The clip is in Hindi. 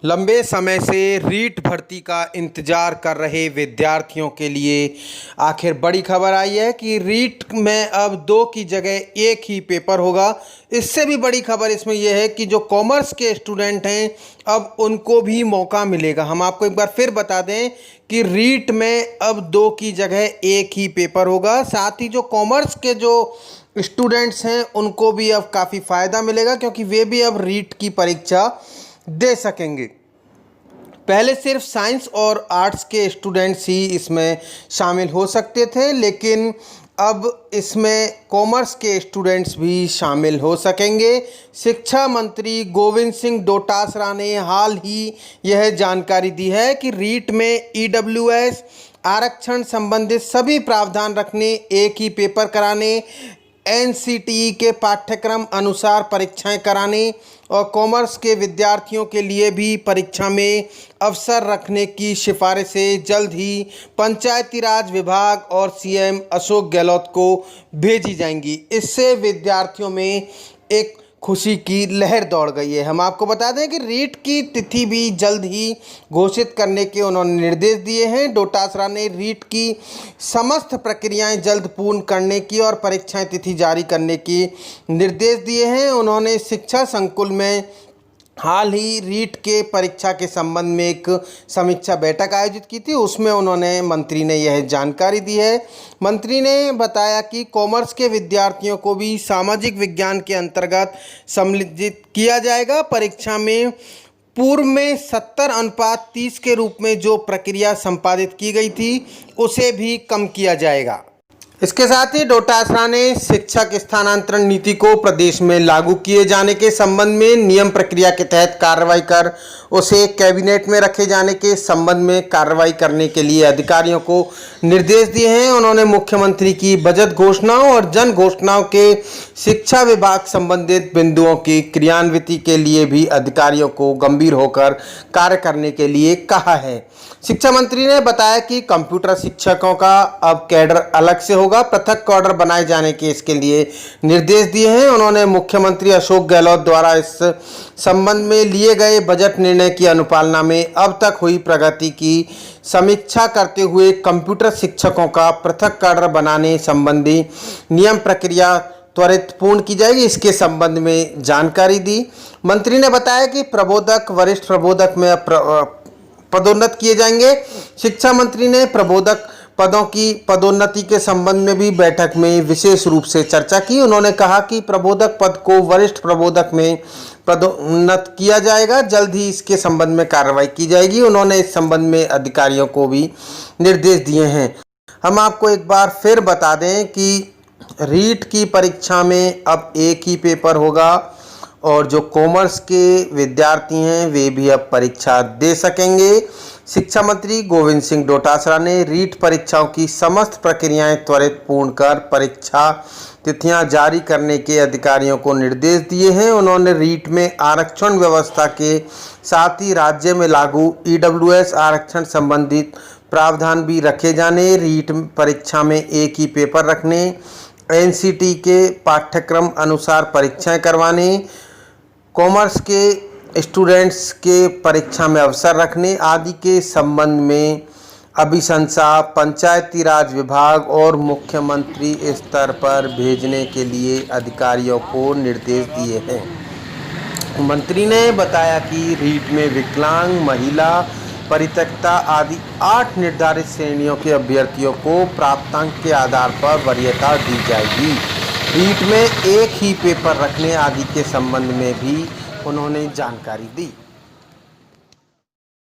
लंबे समय से रीट भर्ती का इंतज़ार कर रहे विद्यार्थियों के लिए आखिर बड़ी खबर आई है कि रीट में अब 2 की जगह 1 ही पेपर होगा। इससे भी बड़ी खबर इसमें यह है कि जो कॉमर्स के स्टूडेंट हैं अब उनको भी मौका मिलेगा। हम आपको एक बार फिर बता दें कि रीट में अब 2 की जगह 1 ही पेपर होगा। साथ ही जो कॉमर्स के जो स्टूडेंट्स हैं उनको भी अब काफ़ी फ़ायदा मिलेगा, क्योंकि वे भी अब रीट की परीक्षा दे सकेंगे। पहले सिर्फ साइंस और आर्ट्स के स्टूडेंट्स ही इसमें शामिल हो सकते थे, लेकिन अब इसमें कॉमर्स के स्टूडेंट्स भी शामिल हो सकेंगे। शिक्षा मंत्री गोविंद सिंह डोटासरा ने हाल ही यह जानकारी दी है कि रीट में ईडब्ल्यूएस आरक्षण संबंधित सभी प्रावधान रखने, एक ही पेपर कराने, एनसीटीई के पाठ्यक्रम अनुसार परीक्षाएं कराने और कॉमर्स के विद्यार्थियों के लिए भी परीक्षा में अवसर रखने की सिफारिशें जल्द ही पंचायती राज विभाग और सीएम अशोक गहलोत को भेजी जाएंगी। इससे विद्यार्थियों में एक खुशी की लहर दौड़ गई है। हम आपको बता दें कि रीट की तिथि भी जल्द ही घोषित करने के उन्होंने निर्देश दिए हैं। डोटासरा ने रीट की समस्त प्रक्रियाएं जल्द पूर्ण करने की और परीक्षाएं तिथि जारी करने की निर्देश दिए हैं। उन्होंने शिक्षा संकुल में हाल ही रीट के परीक्षा के संबंध में एक समीक्षा बैठक आयोजित की थी, उसमें मंत्री ने यह जानकारी दी है। मंत्री ने बताया कि कॉमर्स के विद्यार्थियों को भी सामाजिक विज्ञान के अंतर्गत सम्मिलित किया जाएगा। परीक्षा में पूर्व में 70:30 के रूप में जो प्रक्रिया संपादित की गई थी उसे भी कम किया जाएगा। इसके साथ ही डोटासरा ने शिक्षक स्थानांतरण नीति को प्रदेश में लागू किए जाने के संबंध में नियम प्रक्रिया के तहत कार्रवाई कर उसे कैबिनेट में रखे जाने के संबंध में कार्रवाई करने के लिए अधिकारियों को निर्देश दिए हैं। उन्होंने मुख्यमंत्री की बजट घोषणाओं और जन घोषणाओं के शिक्षा विभाग संबंधित बिंदुओं की क्रियान्विति के लिए भी अधिकारियों को गंभीर होकर कार्य करने के लिए कहा है। शिक्षा मंत्री ने बताया कि कंप्यूटर शिक्षकों का अब कैडर अलग से होगा, पृथक कैडर बनाए जाने के इसके लिए निर्देश दिए हैं। उन्होंने मुख्यमंत्री अशोक गहलोत द्वारा इस संबंध में लिए गए बजट निर्णय की अनुपालना में अब तक हुई प्रगति की समीक्षा करते हुए कंप्यूटर शिक्षकों का पृथक कैडर बनाने संबंधी नियम प्रक्रिया त्वरित पूर्ण की जाएगी, इसके संबंध में जानकारी दी। मंत्री ने बताया कि प्रबोधक, वरिष्ठ प्रबोधक में पदोन्नत किए जाएंगे। शिक्षा मंत्री ने प्रबोधक पदों की पदोन्नति के संबंध में भी बैठक में विशेष रूप से चर्चा की। उन्होंने कहा कि प्रबोधक पद को वरिष्ठ प्रबोधक में पदोन्नत किया जाएगा, जल्द ही इसके संबंध में कार्रवाई की जाएगी। उन्होंने इस संबंध में अधिकारियों को भी निर्देश दिए हैं। हम आपको एक बार फिर बता दें कि रीट की परीक्षा में अब 1 ही पेपर होगा और जो कॉमर्स के विद्यार्थी हैं वे भी अब परीक्षा दे सकेंगे। शिक्षा मंत्री गोविंद सिंह डोटासरा ने रीट परीक्षाओं की समस्त प्रक्रियाएं त्वरित पूर्ण कर परीक्षा तिथियां जारी करने के अधिकारियों को निर्देश दिए हैं। उन्होंने रीट में आरक्षण व्यवस्था के साथ ही राज्य में लागू ईडब्ल्यूएस आरक्षण संबंधित प्रावधान भी रखे जाने, रीट परीक्षा में 1 ही पेपर रखने, एनसीटी के पाठ्यक्रम अनुसार परीक्षाएं करवाने, कॉमर्स के स्टूडेंट्स के परीक्षा में अवसर रखने आदि के संबंध में अभिशंसा पंचायती राज विभाग और मुख्यमंत्री स्तर पर भेजने के लिए अधिकारियों को निर्देश दिए हैं। मंत्री ने बताया कि रीट में विकलांग, महिला, परित्यक्ता आदि 8 निर्धारित श्रेणियों के अभ्यर्थियों को प्राप्तांक के आधार पर वरीयता दी जाएगी। रीट में 1 ही पेपर रखने आदि के संबंध में भी उन्होंने जानकारी दी।